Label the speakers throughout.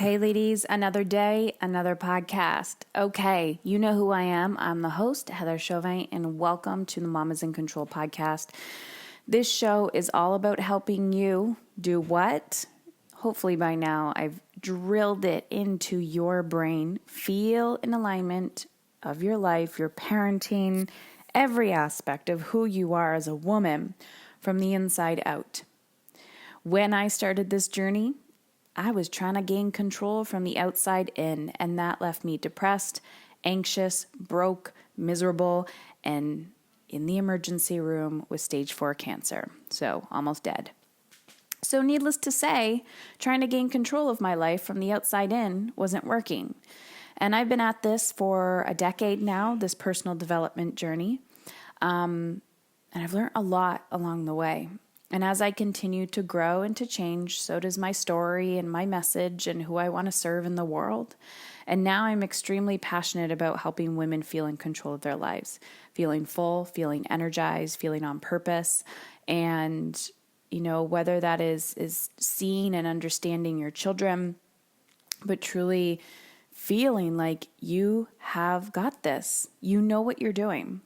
Speaker 1: Hey ladies, another day, another podcast. Okay, you know who I am. I'm the host, Heather Chauvin, and welcome to the Mamas in Control podcast. This show is all about helping you do what? Hopefully by now I've drilled it into your brain. Feel in alignment of your life, your parenting, every aspect of who you are as a woman from the inside out. When I started this journey, I was trying to gain control from the outside in, and that left me depressed, anxious, broke, miserable, and in the emergency room with stage 4 cancer, so almost dead. So needless to say, trying to gain control of my life from the outside in wasn't working. And I've been at this for a decade now, this personal development journey, and I've learned a lot along the way. And as I continue to grow and to change, so does my story and my message and who I want to serve in the world. And now I'm extremely passionate about helping women feel in control of their lives, feeling full, feeling energized, feeling on purpose. And, you know, whether that is seeing and understanding your children, but truly feeling like you have got this. You know what you're doing.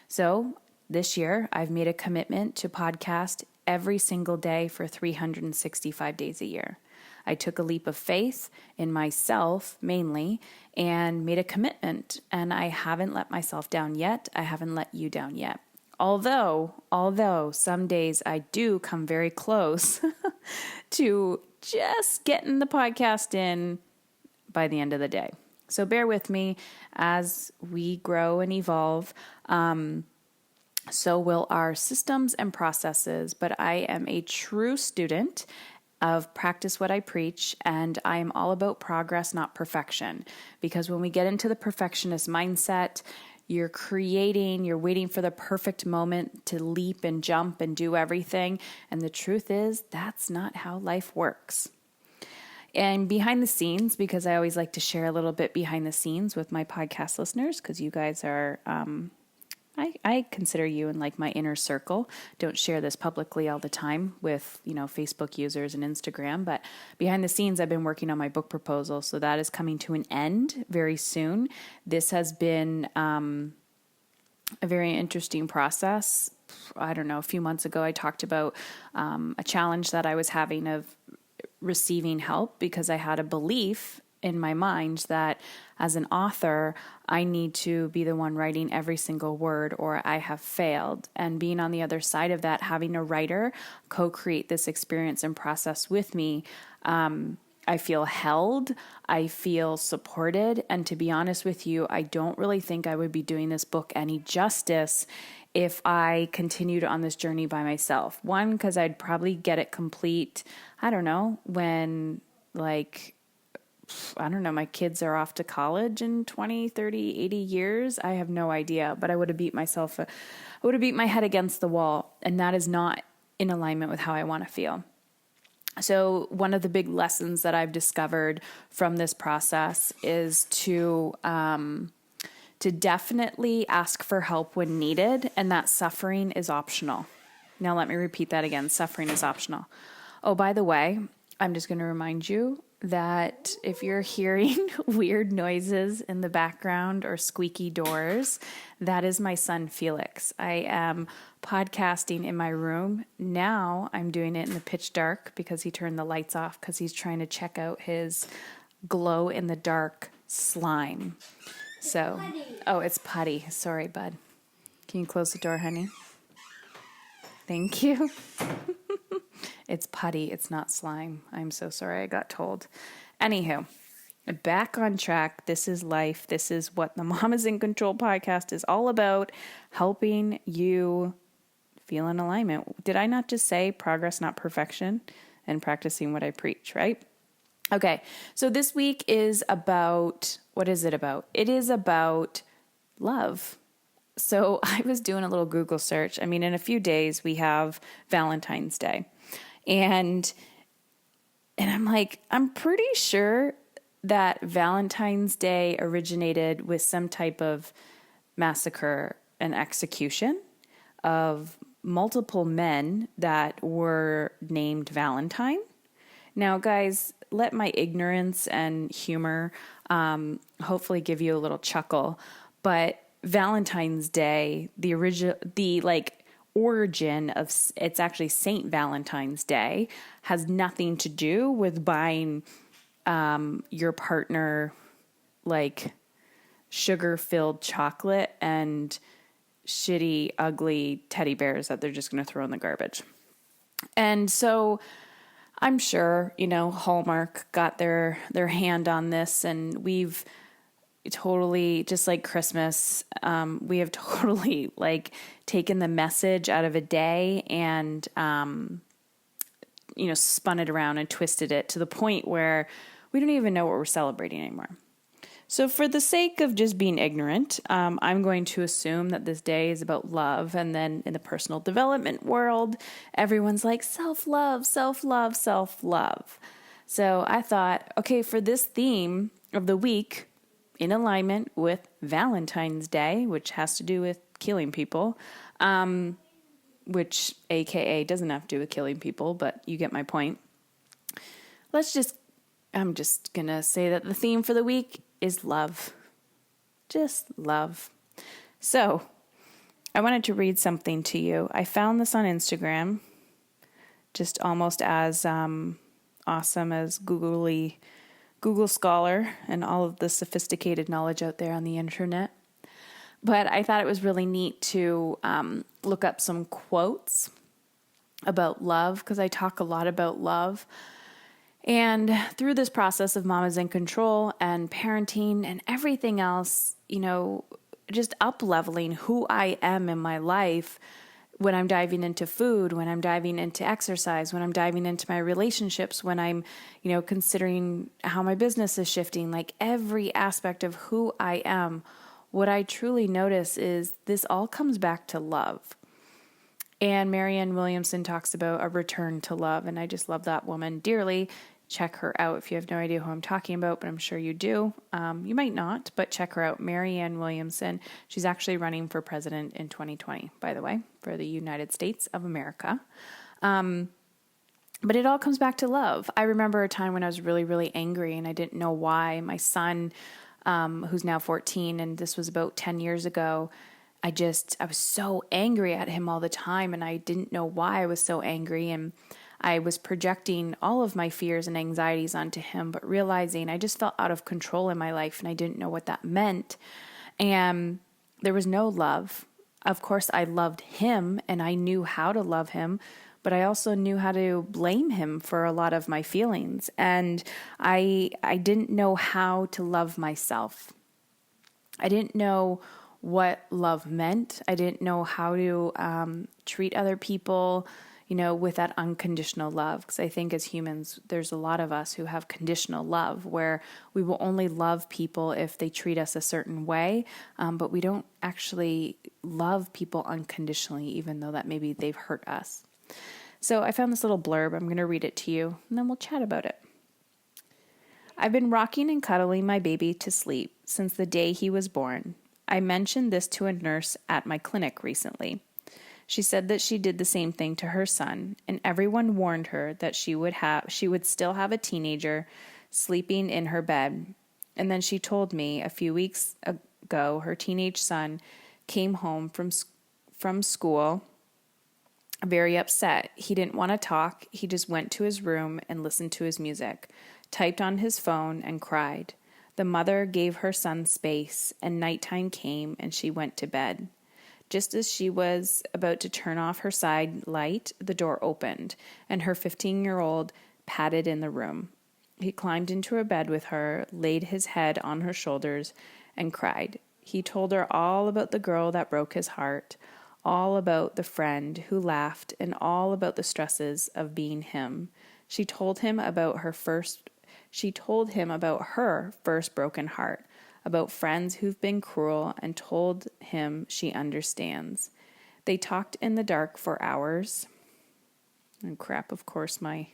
Speaker 1: So this year, I've made a commitment to podcast every single day for 365 days a year. I took a leap of faith in myself mainly and made a commitment, and I haven't let myself down yet. I haven't let you down yet. Although some days I do come very close to just getting the podcast in by the end of the day. So bear with me as we grow and evolve. So will our systems and processes, but I am a true student of practice what I preach, and I am all about progress, not perfection. Because when we get into the perfectionist mindset, you're waiting for the perfect moment to leap and jump and do everything. And the truth is, that's not how life works. And behind the scenes, because I always like to share a little bit behind the scenes with my podcast listeners, because you guys are... I consider you in like my inner circle. Don't share this publicly all the time with, Facebook users and Instagram, but behind the scenes, I've been working on my book proposal. So that is coming to an end very soon. This has been a very interesting process. I don't know, a few months ago, I talked about a challenge that I was having of receiving help because I had a belief in my mind that as an author, I need to be the one writing every single word or I have failed. And being on the other side of that, having a writer co-create this experience and process with me, I feel held, I feel supported. And to be honest with you, I don't really think I would be doing this book any justice if I continued on this journey by myself. One, because I'd probably get it complete, I don't know, when my kids are off to college in 20, 30, 80 years. I have no idea, but I would have beat my head against the wall. And that is not in alignment with how I want to feel. So one of the big lessons that I've discovered from this process is to definitely ask for help when needed, and that suffering is optional. Now let me repeat that again. Suffering is optional. Oh, by the way, I'm just going to remind you that if you're hearing weird noises in the background or squeaky doors, that is my son Felix. I am podcasting in my room. Now I'm doing it in the pitch dark because he turned the lights off because he's trying to check out his glow in the dark slime. So, it's Putty. Sorry, bud. Can you close the door, honey? Thank you. It's Putty. It's not slime. I'm so sorry. I got told. Anywho, back on track. This is life. This is what the Mamas in Control podcast is all about. Helping you feel in alignment. Did I not just say progress, not perfection, and practicing what I preach, right? Okay. So this week is about, what is it about? It is about love. So I was doing a little Google search. I mean, in a few days we have Valentine's Day. And I'm like, I'm pretty sure that Valentine's Day originated with some type of massacre and execution of multiple men that were named Valentine. Now, guys, let my ignorance and humor hopefully give you a little chuckle. But Valentine's Day, the origin of it's actually Saint Valentine's Day, has nothing to do with buying your partner like sugar-filled chocolate and shitty, ugly teddy bears that they're just going to throw in the garbage. And so I'm sure, Hallmark got their hand on this, and we've totally, just like Christmas, we have totally taken the message out of a day and, spun it around and twisted it to the point where we don't even know what we're celebrating anymore. So for the sake of just being ignorant, I'm going to assume that this day is about love. And then in the personal development world, everyone's like self-love, self-love, self-love. So I thought, okay, for this theme of the week, in alignment with Valentine's Day, which has to do with killing people, which AKA doesn't have to do with killing people, but you get my point. I'm just going to say that the theme for the week is love. Just love. So I wanted to read something to you. I found this on Instagram, just almost as awesome as Google Scholar and all of the sophisticated knowledge out there on the internet. But I thought it was really neat to look up some quotes about love, because I talk a lot about love. And through this process of Mamas in Control and parenting and everything else, just up-leveling who I am in my life, when I'm diving into food, when I'm diving into exercise, when I'm diving into my relationships, when I'm, considering how my business is shifting, like every aspect of who I am, what I truly notice is this all comes back to love. And Marianne Williamson talks about a return to love, and I just love that woman dearly. Check her out if you have no idea who I'm talking about, but I'm sure you do. You might not, but check her out, Marianne Williamson. She's actually running for president in 2020, by the way, for the United States of America. But it all comes back to love. I remember a time when I was really, really angry, and I didn't know why. My son, who's now 14, and this was about 10 years ago, I was so angry at him all the time, and I didn't know why I was so angry, and I was projecting all of my fears and anxieties onto him, but realizing I just felt out of control in my life, and I didn't know what that meant. And there was no love. Of course, I loved him, and I knew how to love him, but I also knew how to blame him for a lot of my feelings. And I didn't know how to love myself. I didn't know what love meant. I didn't know how to treat other people, with that unconditional love. Because I think as humans, there's a lot of us who have conditional love, where we will only love people if they treat us a certain way, but we don't actually love people unconditionally, even though that maybe they've hurt us. So I found this little blurb. I'm going to read it to you, and then we'll chat about it. I've been rocking and cuddling my baby to sleep since the day he was born. I mentioned this to a nurse at my clinic recently. She said that she did the same thing to her son, and everyone warned her that she would still have a teenager sleeping in her bed. And then she told me a few weeks ago her teenage son came home from school very upset. He didn't want to talk. He just went to his room and listened to his music, typed on his phone, and cried. The mother gave her son space, and nighttime came, and she went to bed. Just as she was about to turn off her side light, the door opened, and her 15-year-old padded in the room. He climbed into her bed with her, laid his head on her shoulders, and cried. He told her all about the girl that broke his heart, all about the friend who laughed, and all about the stresses of being him. She told him about her first broken heart, about friends who've been cruel, and told him she understands. They talked in the dark for hours. And crap, of course, I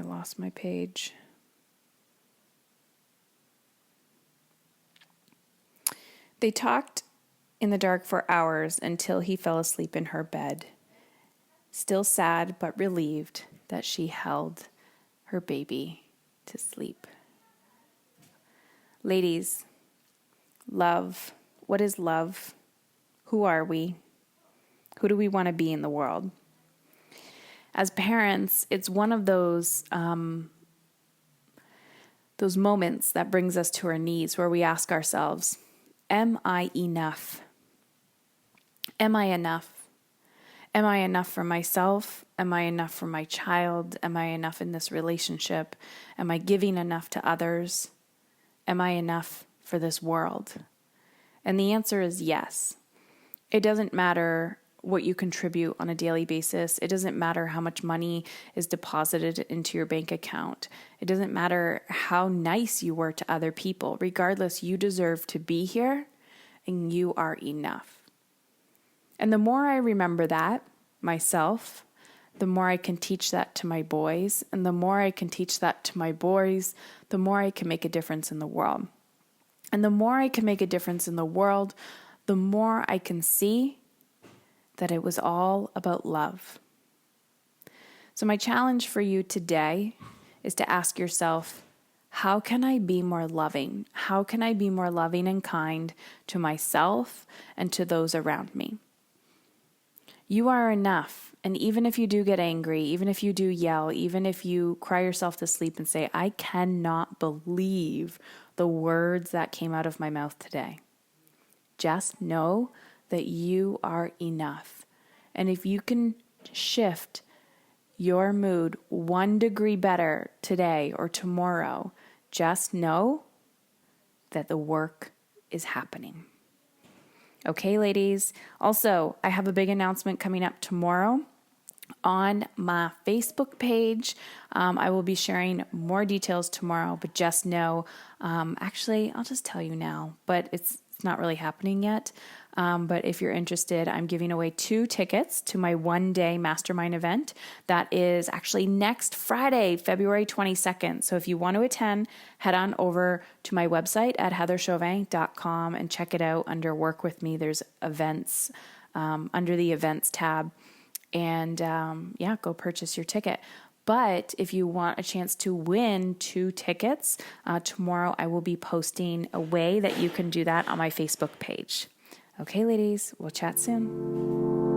Speaker 1: lost my page. They talked in the dark for hours until he fell asleep in her bed. Still sad but relieved, that she held her baby to sleep. Ladies, love. What is love? Who are we? Who do we want to be in the world? As parents, it's one of those moments that brings us to our knees where we ask ourselves, am I enough? Am I enough? Am I enough for myself? Am I enough for my child? Am I enough in this relationship? Am I giving enough to others? Am I enough for this world? And the answer is yes. It doesn't matter what you contribute on a daily basis. It doesn't matter how much money is deposited into your bank account. It doesn't matter how nice you were to other people. Regardless, you deserve to be here and you are enough. And the more I remember that myself, the more I can teach that to my boys. And the more I can teach that to my boys, the more I can make a difference in the world. And the more I can make a difference in the world, the more I can see that it was all about love. So my challenge for you today is to ask yourself, how can I be more loving? How can I be more loving and kind to myself and to those around me? You are enough. And even if you do get angry, even if you do yell, even if you cry yourself to sleep and say, I cannot believe the words that came out of my mouth today, just know that you are enough. And if you can shift your mood 1 degree better today or tomorrow, just know that the work is happening. Okay, ladies. Also, I have a big announcement coming up tomorrow on my Facebook page. I will be sharing more details tomorrow, but just know, actually, I'll just tell you now, but it's not really happening yet. But if you're interested, I'm giving away 2 tickets to my 1-day mastermind event. That is actually next Friday, February 22nd. So if you want to attend, head on over to my website at heatherchauvin.com and check it out under Work With Me. There's events under the events tab. And go purchase your ticket. But if you want a chance to win 2 tickets, tomorrow I will be posting a way that you can do that on my Facebook page. Okay, ladies, we'll chat soon.